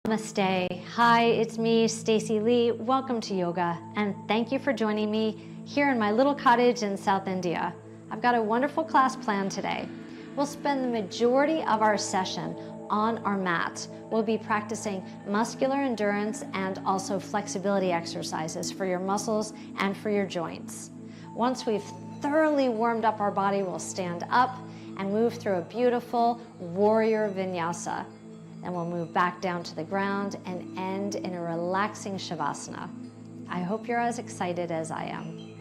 Namaste. Hi, it's me, Stacey Lei. Welcome to yoga, and thank you for joining me here in my little cottage in South India. I've got a wonderful class planned today. We'll spend the majority of our session on our mat. We'll be practicing muscular endurance and also flexibility exercises for your muscles and for your joints. Once we've thoroughly warmed up our body, we'll stand up and move through a beautiful warrior vinyasa. Then we'll move back down to the ground and end in a relaxing shavasana. I hope you're as excited as I am.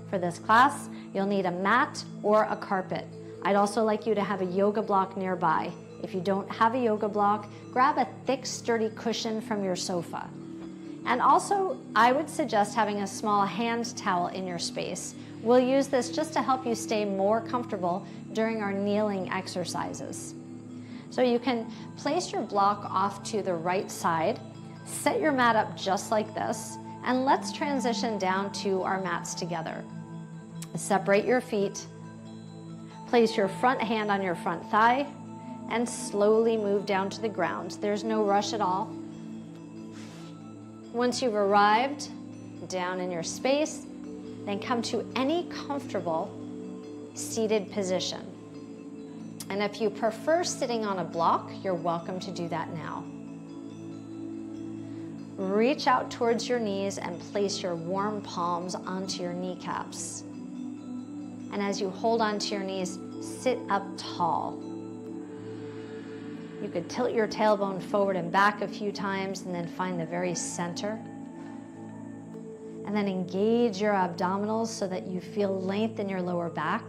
For this class, you'll need a mat or a carpet. I'd also like you to have a yoga block nearby. If you don't have a yoga block, grab a thick, sturdy cushion from your sofa. And also, I would suggest having a small hand towel in your space. We'll use this just to help you stay more comfortable during our kneeling exercises. So you can place your block off to the right side, set your mat up just like this, and let's transition down to our mats together. Separate your feet, place your front hand on your front thigh, and slowly move down to the ground. There's no rush at all. Once you've arrived down in your space, then come to any comfortable seated position. And if you prefer sitting on a block, you're welcome to do that now. Reach out towards your knees and place your warm palms onto your kneecaps. And as you hold onto your knees, sit up tall. You could tilt your tailbone forward and back a few times and then find the very center. And then engage your abdominals so that you feel length in your lower back.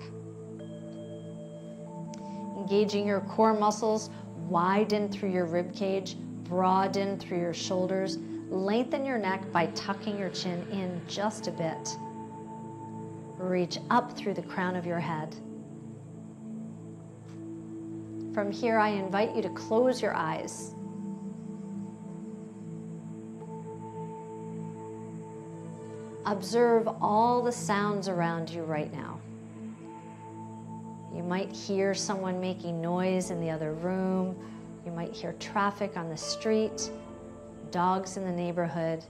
Engaging your core muscles, widen through your rib cage, broaden through your shoulders, lengthen your neck by tucking your chin in just a bit. Reach up through the crown of your head. From here, I invite you to close your eyes. Observe all the sounds around you right now. You might hear someone making noise in the other room. You might hear traffic on the street, dogs in the neighborhood.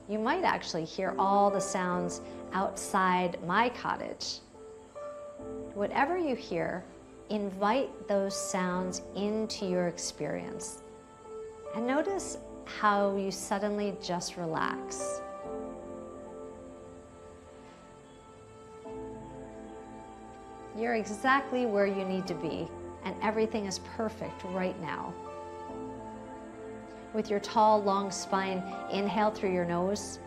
You might actually hear all the sounds outside my cottage. Whatever you hear, invite those sounds into your experience. And notice how you suddenly just relax. You're exactly where you need to be, and everything is perfect right now. With your tall, long spine, inhale through your nose.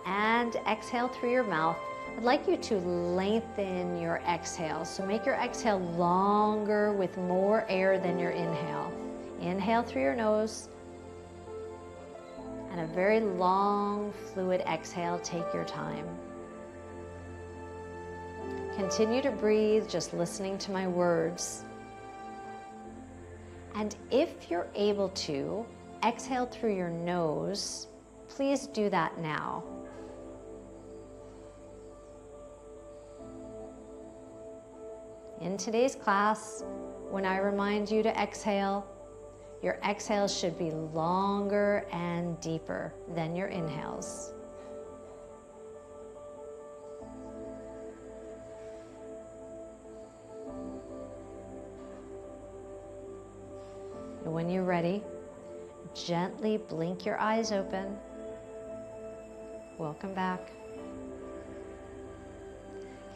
And exhale through your mouth. I'd like you to lengthen your exhale. So make your exhale longer with more air than your inhale. Inhale through your nose. And a very long, fluid exhale. Take your time. Continue to breathe, just listening to my words. And if you're able to, exhale through your nose. Please do that now. In today's class, when I remind you to exhale, your exhales should be longer and deeper than your inhales. And when you're ready, gently blink your eyes open. Welcome back.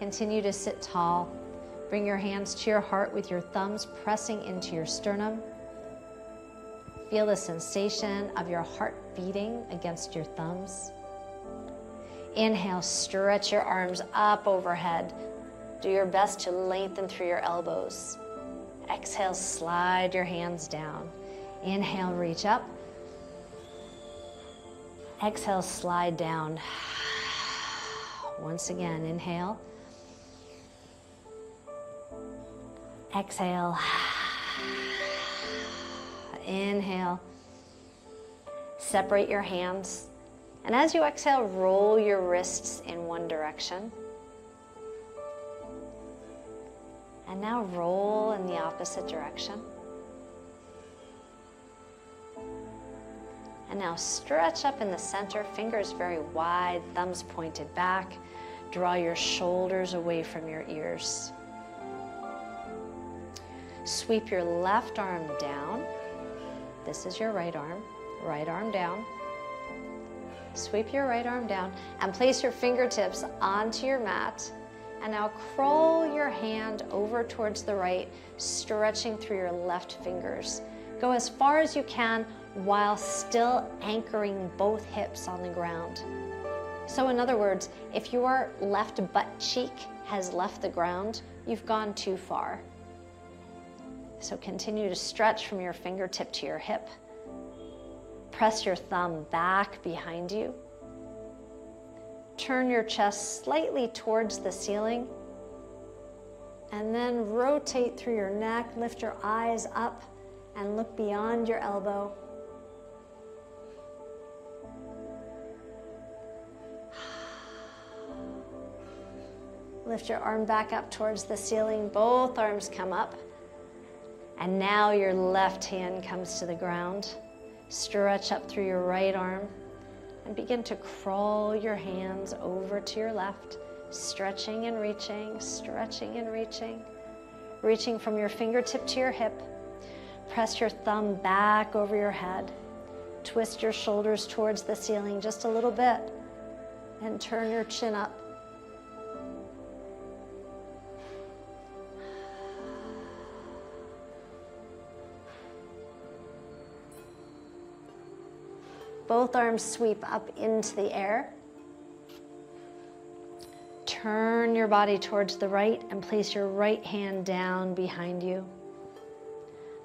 Continue to sit tall. Bring your hands to your heart with your thumbs pressing into your sternum. Feel the sensation of your heart beating against your thumbs. Inhale, stretch your arms up overhead. Do your best to lengthen through your elbows. Exhale, slide your hands down. Inhale, reach up. Exhale, slide down. Once again, inhale. Exhale. Inhale. Separate your hands. And as you exhale, roll your wrists in one direction. And now roll in the opposite direction. And now stretch up in the center, fingers very wide, thumbs pointed back. Draw your shoulders away from your ears. Sweep your left arm down. This is your right arm down. Sweep your right arm down and place your fingertips onto your mat. And now crawl your hand over towards the right, stretching through your left fingers. Go as far as you can while still anchoring both hips on the ground. So in other words, if your left butt cheek has left the ground, you've gone too far. So continue to stretch from your fingertip to your hip. Press your thumb back behind you. Turn your chest slightly towards the ceiling. And then rotate through your neck, lift your eyes up and look beyond your elbow. Lift your arm back up towards the ceiling. Both arms come up. And now your left hand comes to the ground. Stretch up through your right arm and begin to crawl your hands over to your left, stretching and reaching, stretching and reaching. Reaching from your fingertip to your hip. Press your thumb back over your head. Twist your shoulders towards the ceiling just a little bit and turn your chin up. Both arms sweep up into the air. Turn your body towards the right and place your right hand down behind you.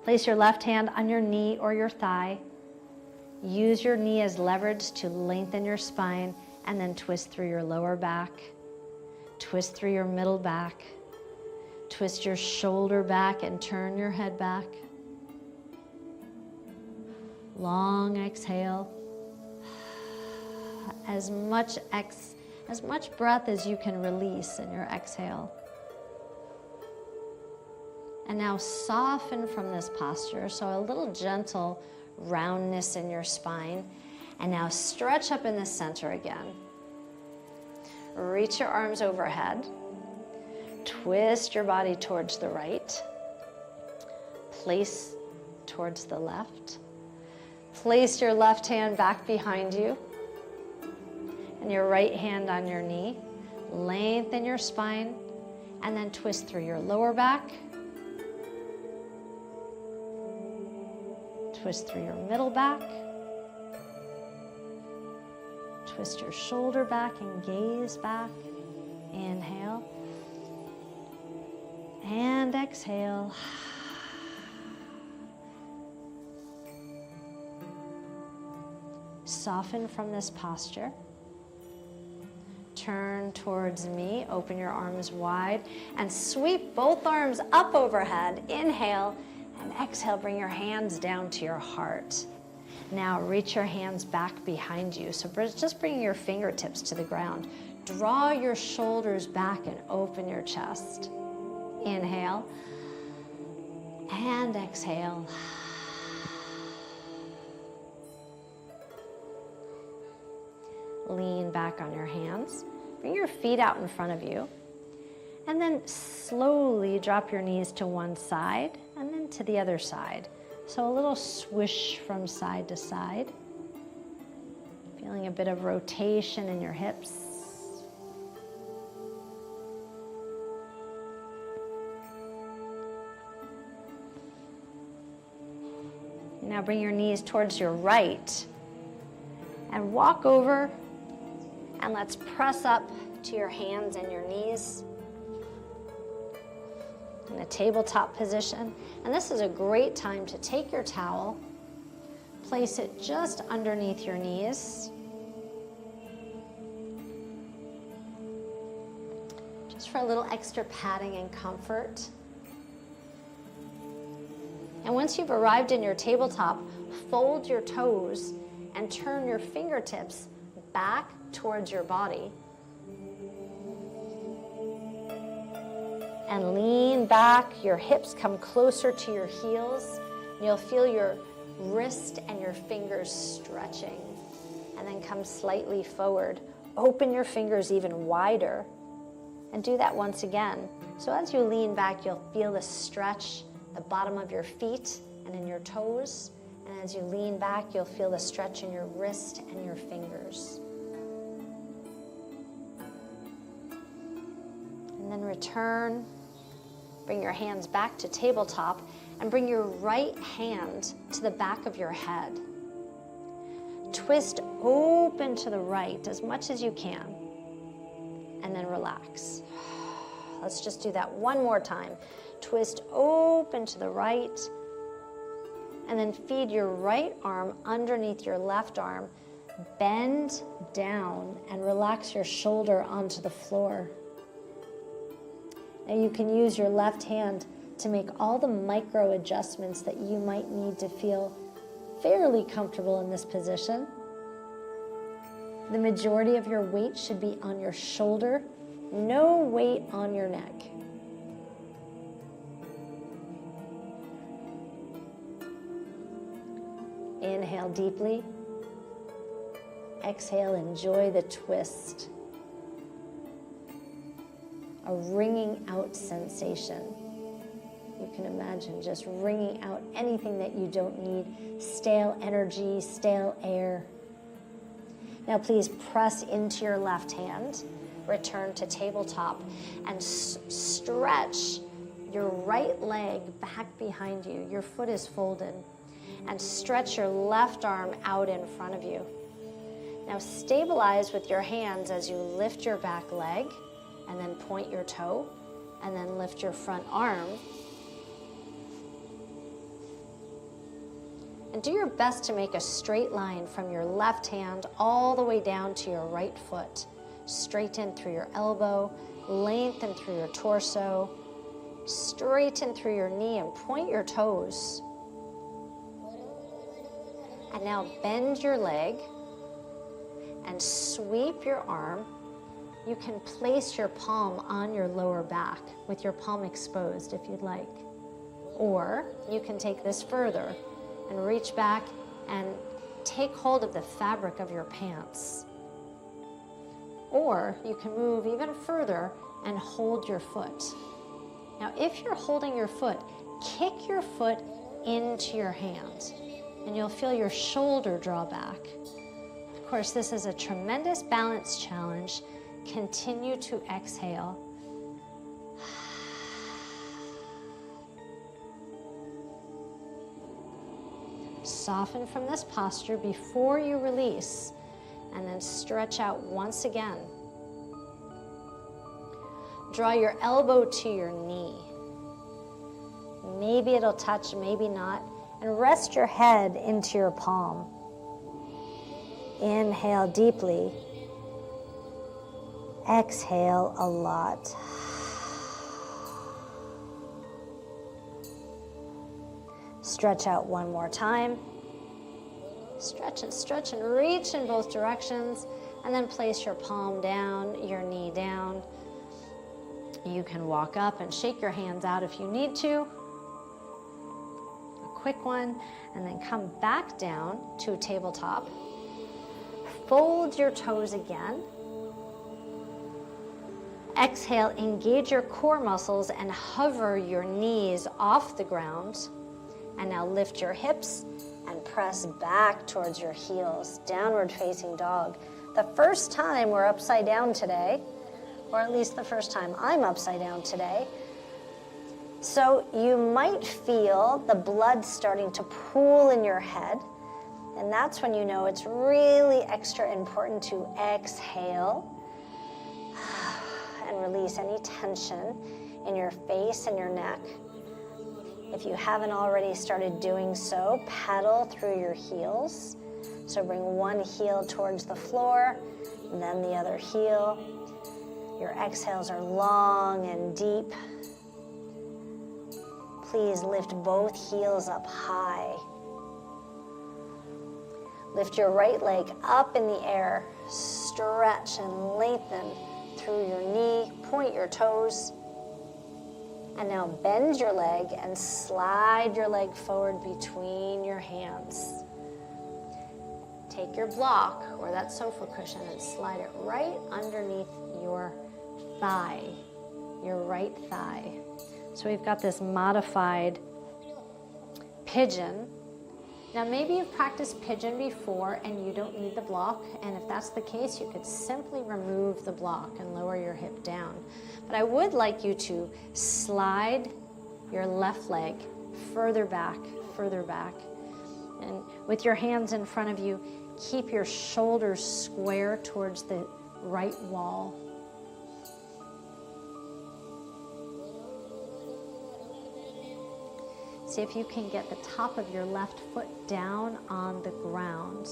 Place your left hand on your knee or your thigh. Use your knee as leverage to lengthen your spine and then twist through your lower back. Twist through your middle back. Twist your shoulder back and turn your head back. Long exhale. As much breath as you can release in your exhale. And now soften from this posture, so a little gentle roundness in your spine. And now stretch up in the center again. Reach your arms overhead. Twist your body towards the right. Place towards the left. Place your left hand back behind you. And your right hand on your knee. Lengthen your spine and then twist through your lower back. Twist through your middle back. Twist your shoulder back and gaze back. Inhale. And exhale. Soften from this posture. Turn towards me, open your arms wide, and sweep both arms up overhead. Inhale, and exhale, bring your hands down to your heart. Now reach your hands back behind you. So just bring your fingertips to the ground. Draw your shoulders back and open your chest. Inhale, and exhale. Lean back on your hands. Bring your feet out in front of you. And then slowly drop your knees to one side and then to the other side. So a little swish from side to side. Feeling a bit of rotation in your hips. Now bring your knees towards your right and walk over. And let's press up to your hands and your knees in a tabletop position. And this is a great time to take your towel, place it just underneath your knees. Just for a little extra padding and comfort. And once you've arrived in your tabletop, fold your toes and turn your fingertips back towards your body. and lean back. Your hips come closer to your heels. You'll feel your wrist and your fingers stretching. And then come slightly forward. Open your fingers even wider. And do that once again. So as you lean back, you'll feel the stretch, the bottom of your feet and in your toes. And as you lean back, you'll feel the stretch in your wrist and your fingers. And then return. Bring your hands back to tabletop and bring your right hand to the back of your head. Twist open to the right as much as you can, and then relax. Let's just do that one more time. Twist open to the right, and then feed your right arm underneath your left arm. Bend down and relax your shoulder onto the floor. Now you can use your left hand to make all the micro adjustments that you might need to feel fairly comfortable in this position. The majority of your weight should be on your shoulder, no weight on your neck. Inhale deeply. Exhale, enjoy the twist. A wringing out sensation. You can imagine just wringing out anything that you don't need, stale energy, stale air. Now please press into your left hand, return to tabletop, and stretch your right leg back behind you. Your foot is folded. And stretch your left arm out in front of you. Now stabilize with your hands as you lift your back leg, and then point your toe, and then lift your front arm. And do your best to make a straight line from your left hand all the way down to your right foot. Straighten through your elbow, lengthen through your torso, straighten through your knee and point your toes. And now bend your leg and sweep your arm. You can place your palm on your lower back with your palm exposed if you'd like. Or you can take this further and reach back and take hold of the fabric of your pants. Or you can move even further and hold your foot. Now, if you're holding your foot, kick your foot into your hand, and you'll feel your shoulder draw back. Of course, this is a tremendous balance challenge. Continue to exhale. Soften from this posture before you release, and then stretch out once again. Draw your elbow to your knee. Maybe it'll touch, maybe not. And rest your head into your palm. Inhale deeply. Exhale a lot. Stretch out one more time. Stretch and reach in both directions. And then place your palm down, your knee down. You can walk up and shake your hands out if you need to. A quick one. And then come back down to tabletop. Fold your toes again. Exhale, engage your core muscles and hover your knees off the ground. And now lift your hips and press back towards your heels, downward facing dog. The first time we're upside down today, or at least the first time I'm upside down today. So you might feel the blood starting to pool in your head, and that's when you know it's really extra important to exhale and release any tension in your face and your neck. If you haven't already started doing so, pedal through your heels. So bring one heel towards the floor, and then the other heel. Your exhales are long and deep. Please lift both heels up high. Lift your right leg up in the air. Stretch and lengthen through your knee. Point your toes. And now bend your leg and slide your leg forward between your hands. Take your block or that sofa cushion and slide it right underneath your thigh, your right thigh. So we've got this modified pigeon. Now maybe you've practiced pigeon before and you don't need the block, and if that's the case, you could simply remove the block and lower your hip down. But I would like you to slide your left leg further back, and with your hands in front of you, keep your shoulders square towards the right wall. See if you can get the top of your left foot down on the ground.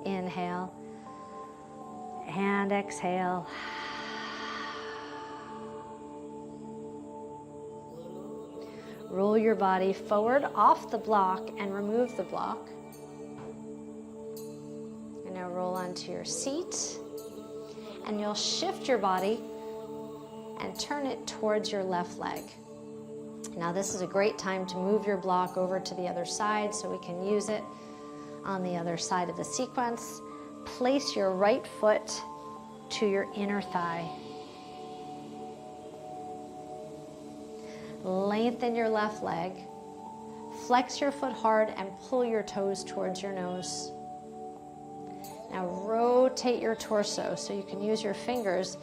Inhale and exhale. Roll your body forward off the block and remove the block. And now roll onto your seat. And you'll shift your body and turn it towards your left leg. Now this is a great time to move your block over to the other side so we can use it on the other side of the sequence. Place your right foot to your inner thigh. Lengthen your left leg. Flex your foot hard and pull your toes towards your nose. Now rotate your torso so you can use your fingers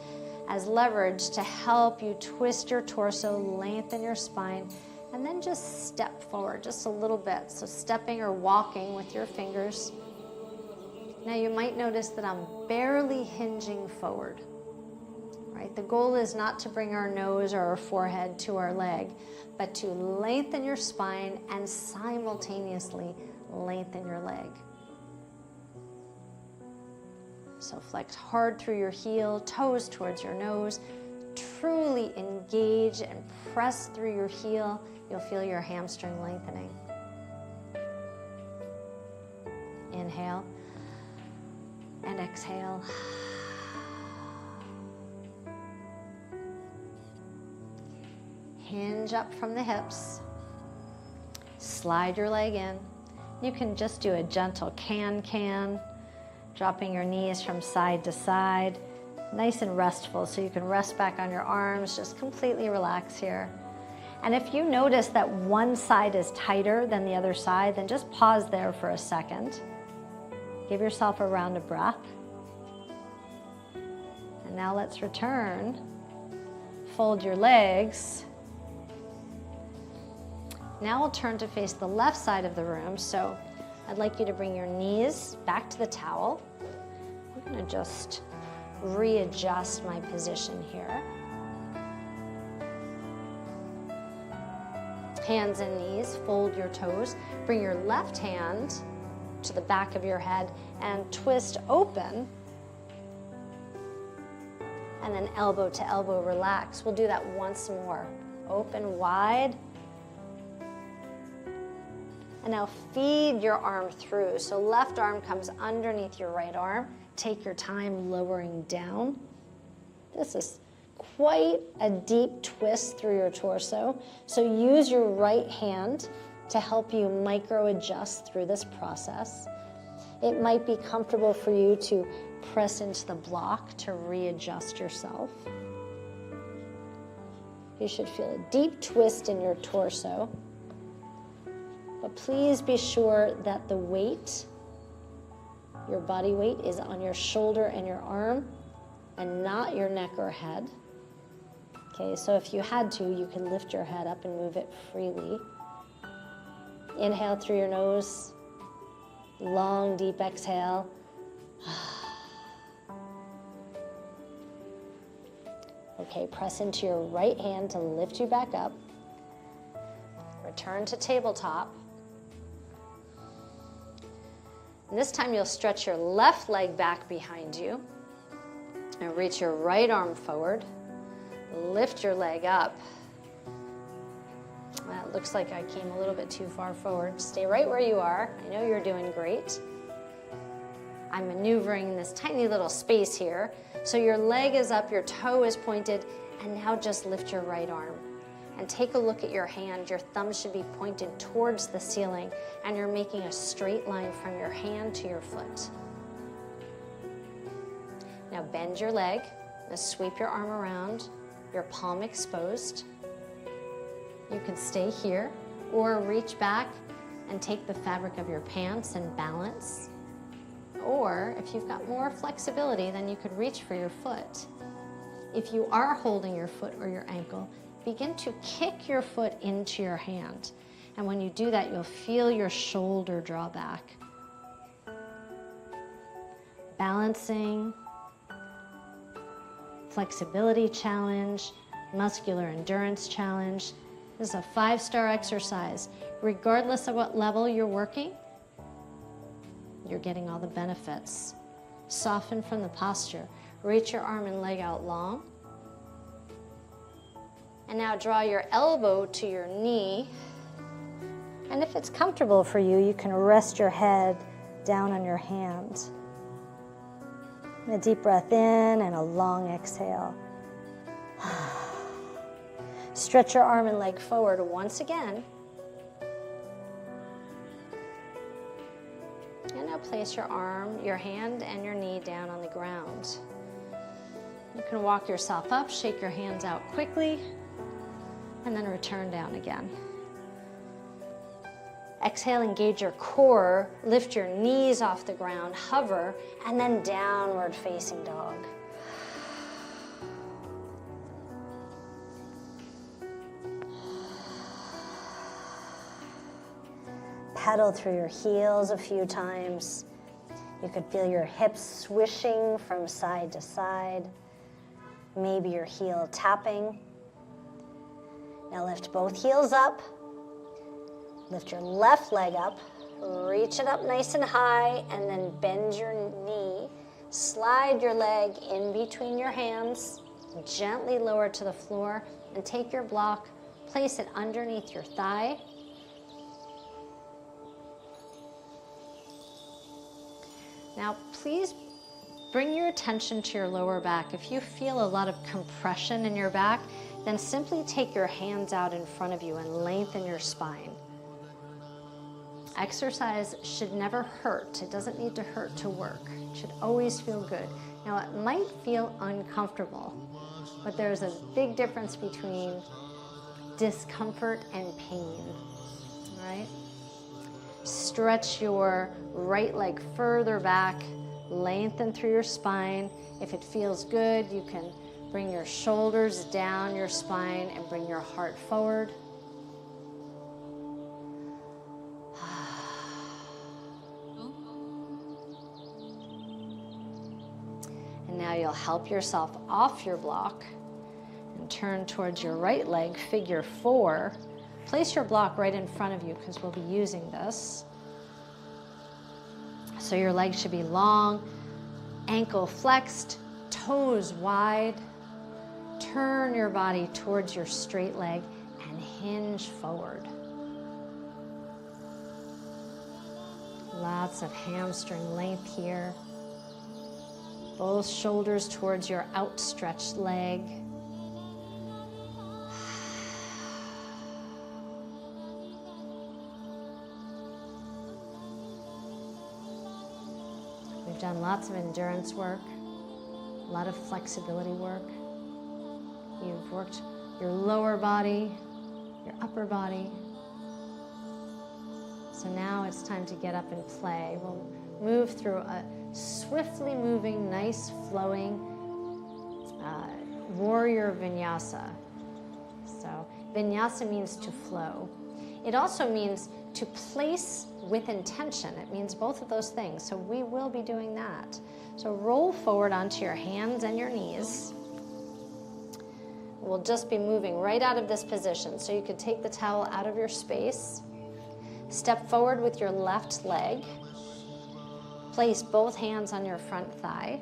as leverage to help you twist your torso, lengthen your spine, and then just step forward just a little bit. So stepping or walking with your fingers. Now you might notice that I'm barely hinging forward, right? The goal is not to bring our nose or our forehead to our leg, but to lengthen your spine and simultaneously lengthen your leg. So flex hard through your heel, toes towards your nose. Truly engage and press through your heel. You'll feel your hamstring lengthening. Inhale and exhale. Hinge up from the hips. Slide your leg in. You can just do a gentle can-can. Dropping your knees from side to side, nice and restful, so you can rest back on your arms, just completely relax here. And if you notice that one side is tighter than the other side, then just pause there for a second. Give yourself a round of breath. And now let's return. Fold your legs. Now we'll turn to face the left side of the room, so I'd like you to bring your knees back to the towel. I'm going to just readjust my position here. Hands and knees, fold your toes. Bring your left hand to the back of your head and twist open. And then elbow to elbow, relax. We'll do that once more. Open wide. And now feed your arm through. So left arm comes underneath your right arm. Take your time lowering down. This is quite a deep twist through your torso. So use your right hand to help you micro adjust through this process. It might be comfortable for you to press into the block to readjust yourself. You should feel a deep twist in your torso. But please be sure that the weight, your body weight, is on your shoulder and your arm and not your neck or head. Okay, so if you had to, you can lift your head up and move it freely. Inhale through your nose. Long, deep exhale. Okay, press into your right hand to lift you back up. Return to tabletop. And this time you'll stretch your left leg back behind you and reach your right arm forward. Lift your leg up. That looks like I came a little bit too far forward. Stay right where you are. I know you're doing great. I'm maneuvering in this tiny little space here. So your leg is up, your toe is pointed, and now just lift your right arm. And take a look at your hand. Your thumb should be pointed towards the ceiling, and you're making a straight line from your hand to your foot. Now bend your leg, and sweep your arm around, your palm exposed. You can stay here, or reach back and take the fabric of your pants and balance. Or if you've got more flexibility, then you could reach for your foot. If you are holding your foot or your ankle, begin to kick your foot into your hand. And when you do that, you'll feel your shoulder draw back. Balancing, flexibility challenge, muscular endurance challenge. This is a 5-star exercise. Regardless of what level you're working, you're getting all the benefits. Soften from the posture. Reach your arm and leg out long. And now draw your elbow to your knee. And if it's comfortable for you, you can rest your head down on your hand. A deep breath in and a long exhale. Stretch your arm and leg forward once again. And now place your arm, your hand, and your knee down on the ground. You can walk yourself up, shake your hands out quickly, and then return down again. Exhale, engage your core, lift your knees off the ground, hover, and then downward facing dog. Pedal through your heels a few times. You could feel your hips swishing from side to side. Maybe your heel tapping. Now lift both heels up. Lift your left leg up. Reach it up nice and high, and then bend your knee. Slide your leg in between your hands. Gently lower to the floor, and take your block, place it underneath your thigh. Now, please bring your attention to your lower back. If you feel a lot of compression in your back, then simply take your hands out in front of you and lengthen your spine. Exercise should never hurt. It doesn't need to hurt to work. It should always feel good. Now, it might feel uncomfortable, but there's a big difference between discomfort and pain, all right? Stretch your right leg further back, lengthen through your spine. If it feels good, you can bring your shoulders down your spine and bring your heart forward. And now you'll help yourself off your block and turn towards your right leg, figure 4. Place your block right in front of you because we'll be using this. So your leg should be long, ankle flexed, toes wide. Turn your body towards your straight leg and hinge forward. Lots of hamstring length here. Both shoulders towards your outstretched leg. We've done lots of endurance work, a lot of flexibility work. You've worked your lower body, your upper body. So now it's time to get up and play. We'll move through a swiftly moving, nice flowing warrior vinyasa. So vinyasa means to flow. It also means to place with intention. It means both of those things. So we will be doing that. So roll forward onto your hands and your knees. We'll just be moving right out of this position. So you could take the towel out of your space. Step forward with your left leg. Place both hands on your front thigh.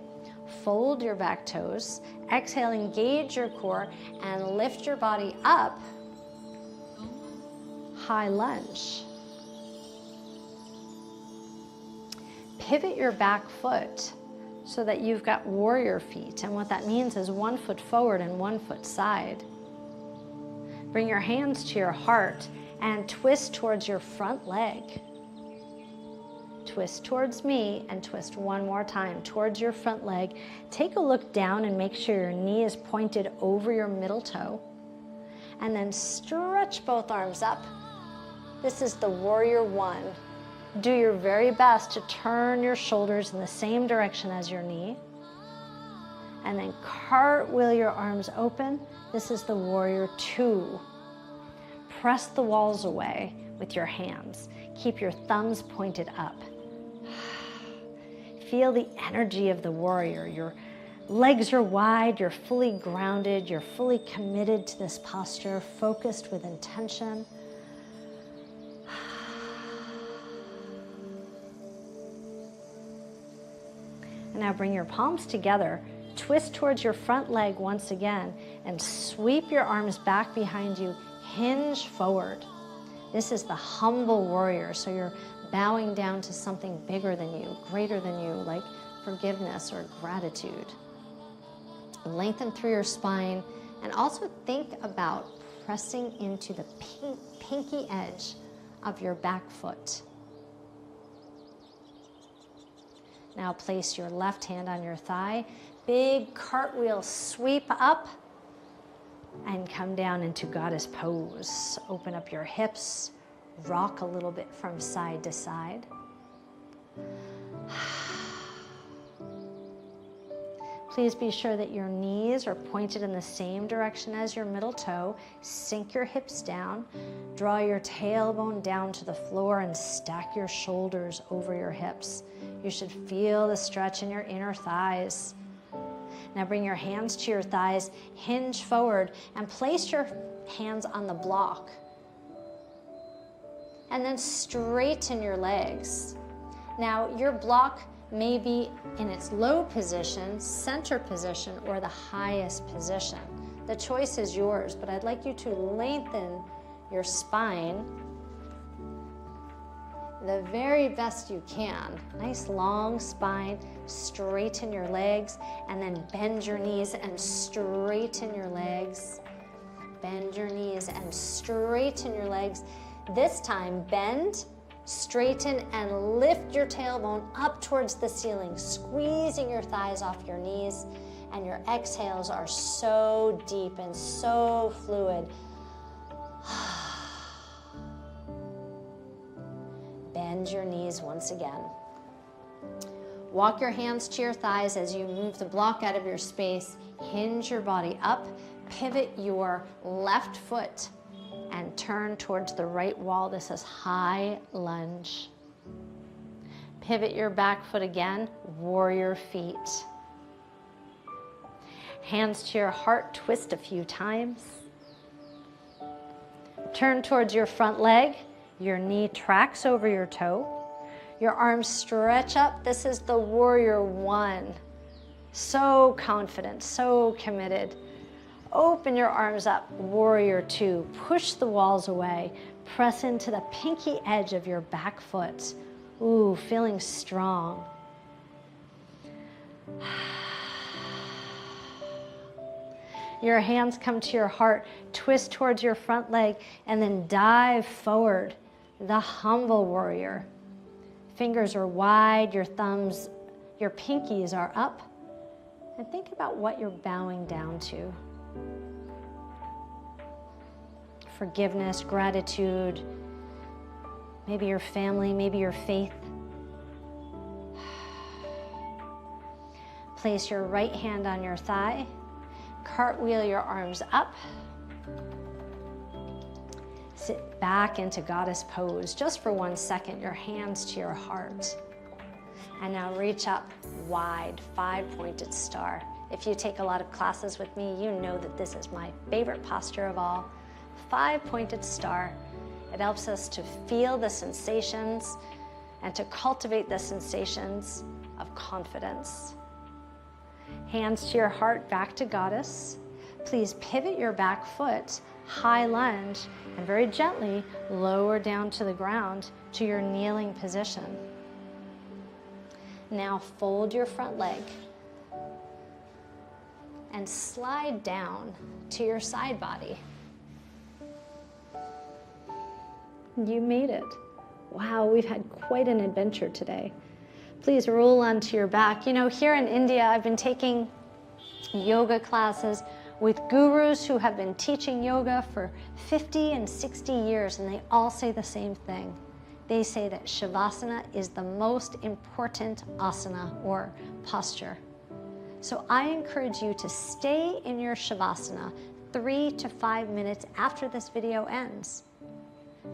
Fold your back toes. Exhale, engage your core, and lift your body up. High lunge. pivot your back foot so that you've got warrior feet. And what that means is 1 foot forward and 1 foot side. Bring your hands to your heart and twist towards your front leg. Twist towards me and twist one more time towards your front leg. Take a look down and make sure your knee is pointed over your middle toe. And then stretch both arms up. This is the warrior one. Do your very best to turn your shoulders in the same direction as your knee. And then cartwheel your arms open. This is the warrior two. Press the walls away with your hands. Keep your thumbs pointed up. Feel the energy of the warrior. Your legs are wide, you're fully grounded, you're fully committed to this posture, focused with intention. And now bring your palms together, twist towards your front leg once again, and sweep your arms back behind you, hinge forward. This is the humble warrior, so you're bowing down to something bigger than you, greater than you, like forgiveness or gratitude. Lengthen through your spine, and also think about pressing into the pinky edge of your back foot. Now place your left hand on your thigh, big cartwheel sweep up, and come down into goddess pose. Open up your hips, rock a little bit from side to side. Please be sure that your knees are pointed in the same direction as your middle toe. Sink your hips down, draw your tailbone down to the floor, and stack your shoulders over your hips. You should feel the stretch in your inner thighs. Now bring your hands to your thighs, hinge forward, and place your hands on the block. And then straighten your legs. Now your block may be in its low position, center position, or the highest position. The choice is yours, but I'd like you to lengthen your spine the very best you can. Nice long spine, straighten your legs, and then bend your knees and straighten your legs. Bend your knees and straighten your legs. This time, bend, straighten, and lift your tailbone up towards the ceiling, squeezing your thighs off your knees, and your exhales are so deep and so fluid. Bend your knees once again. Walk your hands to your thighs as you move the block out of your space. Hinge your body up, pivot your left foot, and turn towards the right wall. This is high lunge. Pivot your back foot again, warrior feet. Hands to your heart, twist a few times. Turn towards your front leg. Your knee tracks over your toe. Your arms stretch up. This is the warrior one. So confident, so committed. Open your arms up, warrior two. Push the walls away. Press into the pinky edge of your back foot. Ooh, feeling strong. Your hands come to your heart, twist towards your front leg, and then dive forward. The humble warrior. Fingers are wide, your thumbs, your pinkies are up. And think about what you're bowing down to. Forgiveness, gratitude, maybe your family, maybe your faith. Place your right hand on your thigh, cartwheel your arms up. Sit back into goddess pose just for 1 second, your hands to your heart. And now reach up wide, 5-pointed star. If you take a lot of classes with me, you know that this is my favorite posture of all. 5-pointed star. It helps us to feel the sensations and to cultivate the sensations of confidence. Hands to your heart, back to goddess. Please pivot your back foot, high lunge, and very gently lower down to the ground to your kneeling position. Now fold your front leg and slide down to your side body. You made it. Wow, we've had quite an adventure today. Please roll onto your back. You know, here in India, I've been taking yoga classes with gurus who have been teaching yoga for 50 and 60 years, and they all say the same thing. They say that Shavasana is the most important asana or posture. So I encourage you to stay in your Shavasana 3 to 5 minutes after this video ends.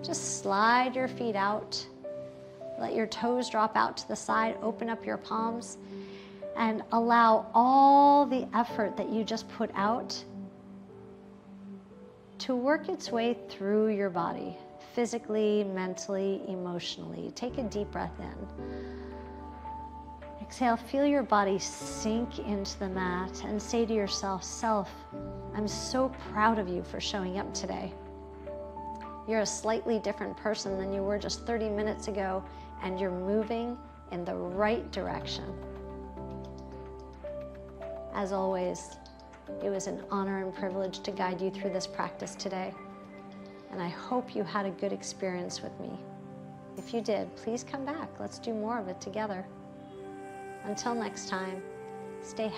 Just slide your feet out, let your toes drop out to the side, open up your palms, and allow all the effort that you just put out to work its way through your body. Physically, mentally, emotionally. Take a deep breath in. Exhale, feel your body sink into the mat and say to yourself, Self, I'm so proud of you for showing up today. You're a slightly different person than you were just 30 minutes ago, and you're moving in the right direction. As always, it was an honor and privilege to guide you through this practice today. And I hope you had a good experience with me. If you did, please come back. Let's do more of it together. Until next time, stay happy.